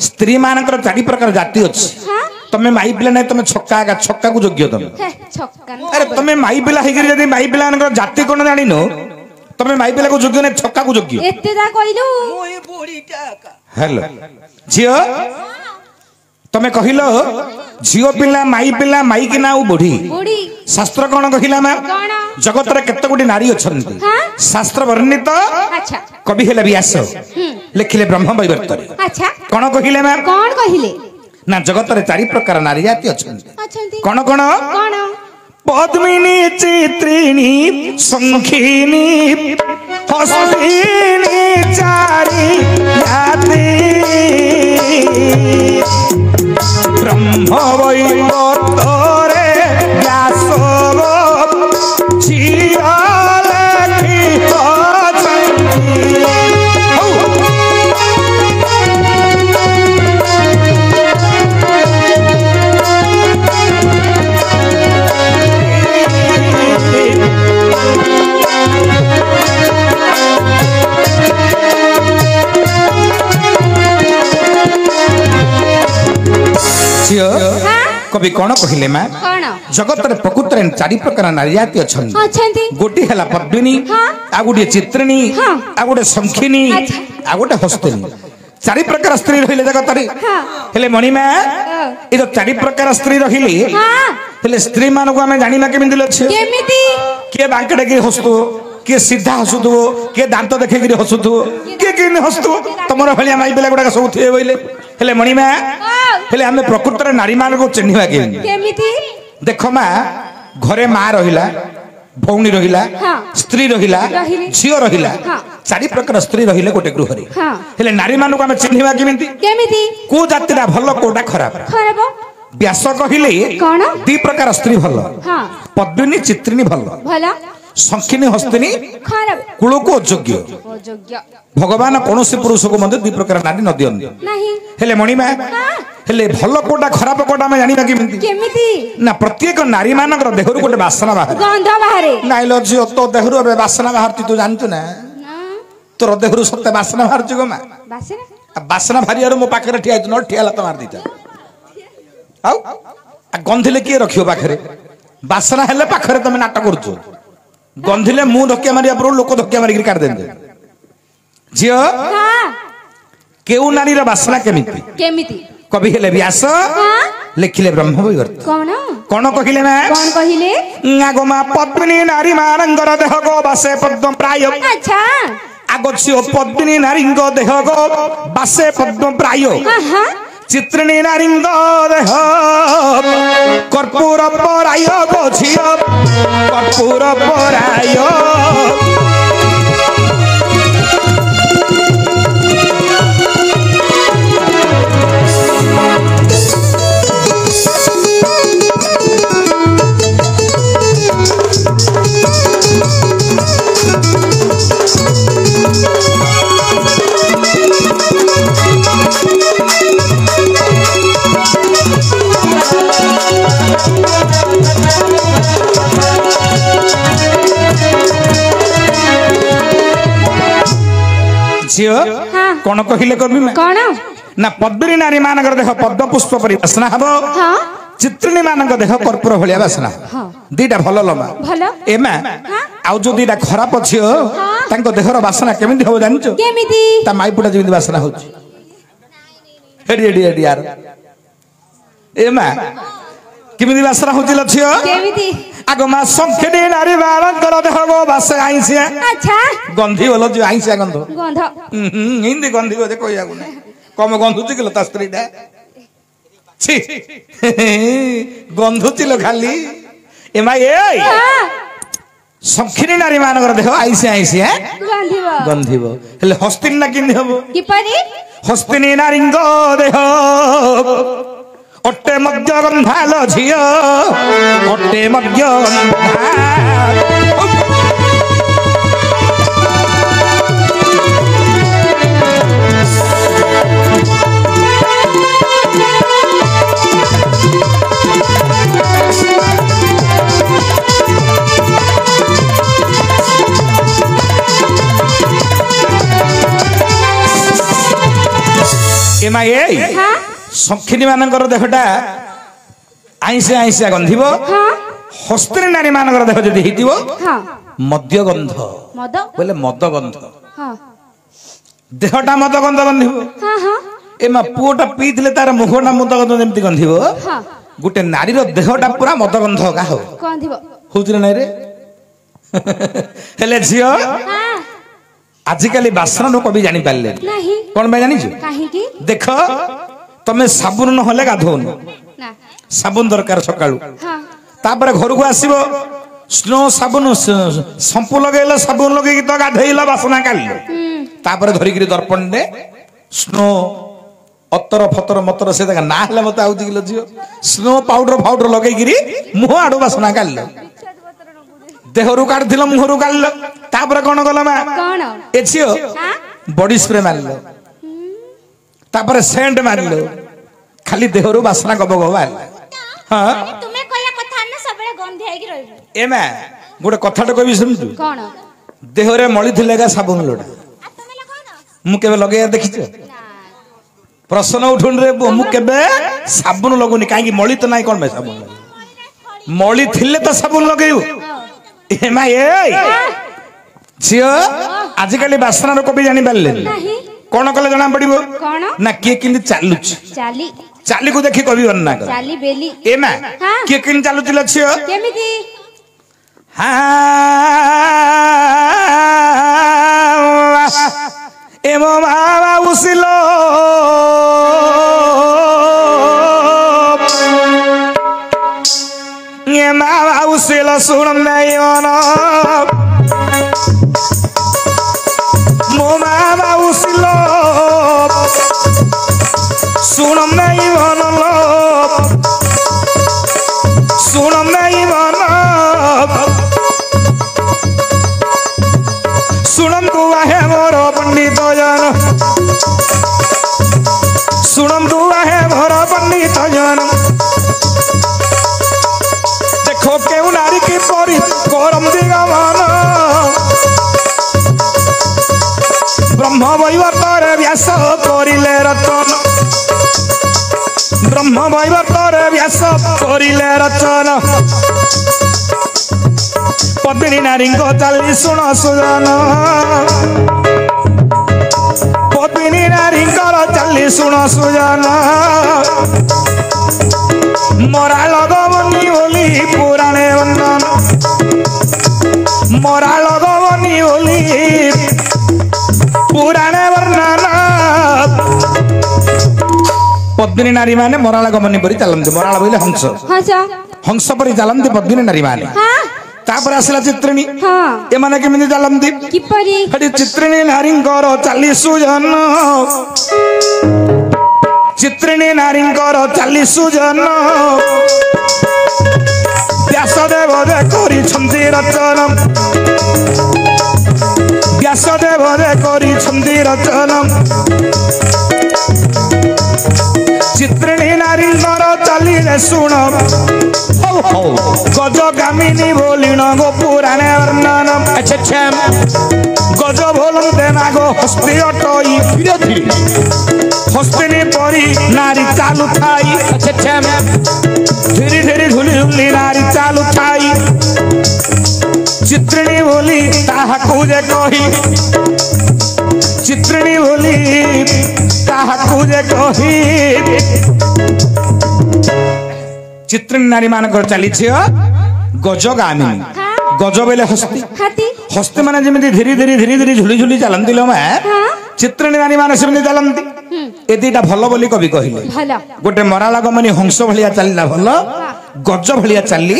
स्त्री मानकर 4 प्रकार जाति अछि तमे माई पिला नै तमे छक्का को योग्य तमे अरे तमे माई पिला हेगिर जदी माई पिला नकर जाति कोन जानिनो तमे माई पिला को योग्य नै छक्का को योग्य एते दा कहिलु मोए बोडीटा हेलो जियो तमे कहिलो जियो पिला माई कि ना बुढ़ी शास्त्र कौन कहिला मा जगत रे केते गुडी नारी अछंती शास्त्र वर्णित अच्छा कवि हेले व्यास लिखिले ब्रह्म वैवर्त रे अच्छा कौन कहिले मा कौन कहिले ना जगत रे 4 प्रकार नारी जाति अछंती कौन कौन कौन पद्मिनी चित्रिणी संखिनी हस्तिनी चारि जाति ब्रह्म वैवर्त रे व्यास कवि कौन कहिले मा जगत रे प्रकृत रे 4 प्रकार नारी जाति अछंती गोटी हला पद्मिनी आ गुडी चित्रिणी आ गुडे संखिनी आ गुडे हस्तिनी 4 प्रकार स्त्री रहिले जगत रे हेले मणिमा ए जो 4 प्रकार स्त्री रहिले हेले स्त्री मान को हमें जानिमा केमिति लछे केमिति के बांकड़े के हसतो के सीधा हसुतो के दांत देखे गिरी हसुतो के किने हसतो तमरो भलिया माई बेला गुडा सब थे बोइले हेले मणिमा हेले हमें प्रकृत रे नारी मान को चिन्हिबा केमिति देखो मा घरे मां रहिला भौणी रहिला स्त्री रहिला झियो रहिला 4 प्रकार स्त्री रहिले गोटे गृह रे हेले नारी मान को हमें चिन्हिबा केमिति को जातिरा भलो कोडा खराब व्यास कहिले 2 प्रकार स्त्री भलो पद्मिनी चित्रिणी भलो संखिनी हस्तिनी कुल को अयोग्य भगवान कौन से पुरुष को मध्य 2 प्रकार नारी न दियंती हेले मणिमा हेले भलो कोटा खराब कोटा में जानिबा केमिति ना प्रत्येक नारी मानकर देहरु गोटे वासना बाहर गंध बाहर नाइ लजी तो देहरु बे वासना बाहर तू जानछु ना तोर देहरु सत्य वासना बाहर जुगो मा वासना भारियारो मो पाखरे ठिया न ठियाला त मार दीता आउ आ गंधिले के रखियो पाखरे वासना हेले पाखरे तमे नाटक करछु गंधिले मु धक्का मारिया पर लोक धक्का मारि काट देंदे जियो केउ नारी रा वासना केमिति कवि हेले व्यास लिखिले ब्रह्म वैवर्त कौन कहिले ना कौन कहिले आगमा पद्मिनी नारी मानंगर देह गो बासे पद्म प्राय अच्छा आगछियो पद्मिनी नारींग देह गो बासे पद्म प्राय चित्रिणी नारींग देह कर्पूर पराय गो झियो कर्पूर पराय कौन कहिले करबी मैं कौन ना पद्मिनी नारी मानकर देह पद्म पुष्प परि वासना हबो चित्रिणी मानकर देह कर्पूर भलिया वासना दीटा भलो लमा एमा आउ जो दीटा खराब छियो तांको देहर वासना केमिति हो जानचो केमिति ता माईपुटा जेमिति वासना होची एडी यार एमा केमिति वासना होची लछियो केमिति आगमा संखिनी नारी मानकर देह गो वासे आइसिया अच्छा गंधी बोलो जो आइसिया गंध हिंदी गंधी बोले कोई आगु नै कम गंधुची किलो ता स्त्रीटा छी गंधुची लो खाली एमा ए संखिनी नारी मानकर देह आइसिया गंधीबो हेले हस्तिनी ना किन हबो कि परी हस्तिनी नारींग देह ओटे मध्य गंधाल झियो ओटे मध्य गंधाल एमा ए सखिनी मानकर देहटा आइसे आइसे गंधिब हस्त्री नारी मानकर देह जदि हितिबो मद्य गंध मद बोले मद गंध देहटा मद गंध गंधिब एमा पुओटा पीथिले तार मुखटा मद गंध जेमति गंधिब गुटे नारीर देहटा पूरा मद गंध का हो गंधिब होउतिरे नै रे हेले झियो आजिकाली बासना नो कभी जानी पारले नहीं कोन बे जानि छु काहे की देख तमे साबुन न होले गाधोन ना साबुन दरकार सकाळू हां तापर घर को आसीबो स्नो साबुन संपू लगेला साबुन लगेकी तो गाधेइला बासना काढलो तापर धरि गिरी दर्पण दे स्नो अत्तर फतर मतर से देखा ना हले मते आउती किलो जियो स्नो पाउडर लगेई गिरी मुह आडो बासना काढलो देहरु काढ दिलो मुहरु काढलो तापर कोन गला मा कोन ए छियो बॉडी स्प्रे मारलो तापर सेंट मारलो खाली देहरु बासना गब गब आला हां तुमे कोया कथा न सबले गंधी आइ कि रहबो एमा गोटे कथाटा कहबी सुनतु कोन देहरे मळी थिलेगा साबुन लोडा आ तुमे लगाओ न मु केबे लगेया देखिछ प्रश्न उठुन रे मु केबे साबुन लगुनी काई कि मळी त नाही कोन बे साबुन मळी थिले त साबुन लगेयु एमा ए झियो आजिकाली बासना रो कभी जानी पारले नहीं कोन कले जणा पड़िबो कोन ना के किंदी चालुछ चाली चाली को देखि कभी वर्णना कर चाली बेली एमा के किन चालुछ लछियो केमिति हां एमो मावा उसिलो ये मावा उसिलो सुन नहीं वन मो मावा उसिलो सुन नहीं वन सुन नहीं वन सुनम दुआ है मोर पंडित जन सुनम दुआ है मोर पंडित जन देखो केउ नारी की परी करम दिगमन ब्रह्म वैवर्तर व्यास करिले रचन ब्रह्म वैवर्तर व्यास करिले रचन पद्मिनी नारी को चाली सुन सुजन पद्मिनी नारी को चाली सुन सुजन मोरा लगवनी ओली पुराणे वंदन मोरा लगवनी ओली पुराणे वर्णन पद्मिनी नारी माने मोराला गमनी परी चलंती मोराला बोले हंस हंस परी चलंती पद्मिनी नारी माने तापर आसला चित्रिणी ए माने केमिति चलंती किपरी हडी चित्रिणी नारींकर 40 जन चित्रिणी नारींकर 40 जन व्यासदेव दे करी छंदी रचन व्यासदेव दे करी छंदी रचन चित्रिणी नारींकर चली रे सुन गज गामिनी बोलिण गो पुराणे वर्णन अच्छा गज बोलते ना गो हस्ती अटई धीरे धीरे हस्तिनी परी नारी चालू थाई अच्छा धीरे धीरे झुली झुली नारी चालू थाई चित्रिणी बोली ताहाकू जे कही चित्रिणी बोली ताहाकू जे कही चित्रिणी नारी मानकर चली गज गामिनी गज बेले हस्ती हस्ती माने जेमिति धीरे धीरे धीरे धीरे झुली झुली चलंती लो मा चित्रिणी नारी माने सेमिति चलंती ए दीटा भलो बोली कवि कहिले गोटे मराला गमनी हंस भलिया चलला भलो गज भलिया चलली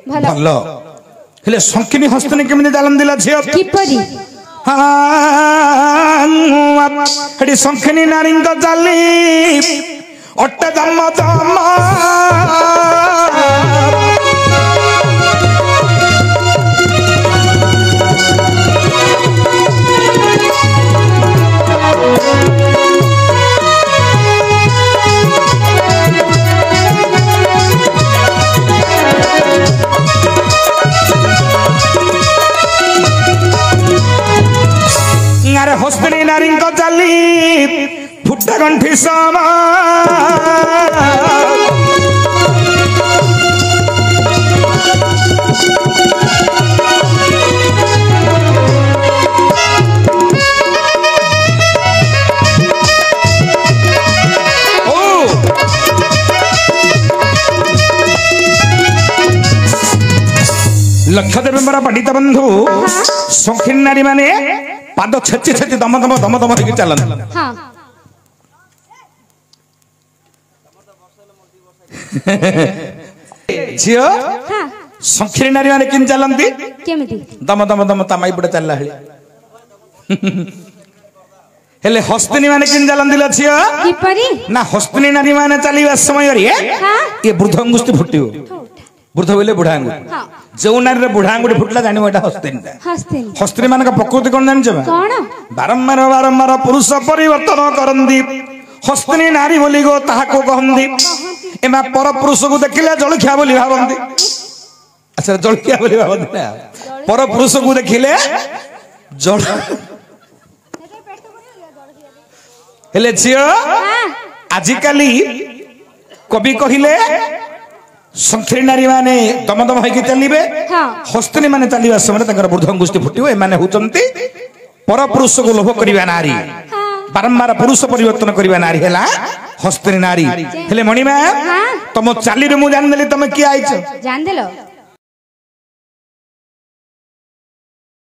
भलो हेले संकिनी हस्तिनी केमिति चलंती ला झियो किपरि हडी संकिनी नारी तो चलली अट्टे धम्म धम्म हस्तिनी नारी तो चली फुटा गंठी सामा लक्षदेव मेरा पंडित बंधु शौकीन नारी माने पाद छेची छेची दम दम दम दम होके चलन झियो शौकीन नारी माने किन चलंती केमिति दम दम दम तमाई बड चलला हेले हेले हस्तिनी माने किन चलंती लछियो किपरि ना हस्तिनी नारी माने चलीवा समय रे ये वृद्ध अंगुष्ठी फुटियो वृद्ध बोले बुढ़ा आंगुठी जो नारी रे बुढ़ा आंगुठी फुटला जानि एटा हस्तिनी हस्तिनी मान का प्रकृति कोन जानि छबा कोन बारंबार बारंबार पुरुष परिवर्तन करंदी हस्तिनी नारी बोली गो ताहा को कहंदी एमा पर पुरुष को देखिले जलखिया बोली भाबंदी अच्छा जलखिया बोली भाबंदी ना पर पुरुष को देखिले जल हेले छियो आजिकाली कवि कहिले संखिरी नारी माने दम दम होके चलिबे हस्तिनी माने चलिबा समय तकर वृद्ध अंगुष्ठी फुटियो ए माने हुचंती पर पुरुष को लोभ करिबा नारी बारंबार पुरुष परिवर्तन करिबा नारी हैला हस्तिनी नारी हेले मणिमा तुम चाली रे मु जान देली तुम की आइछ जान देलो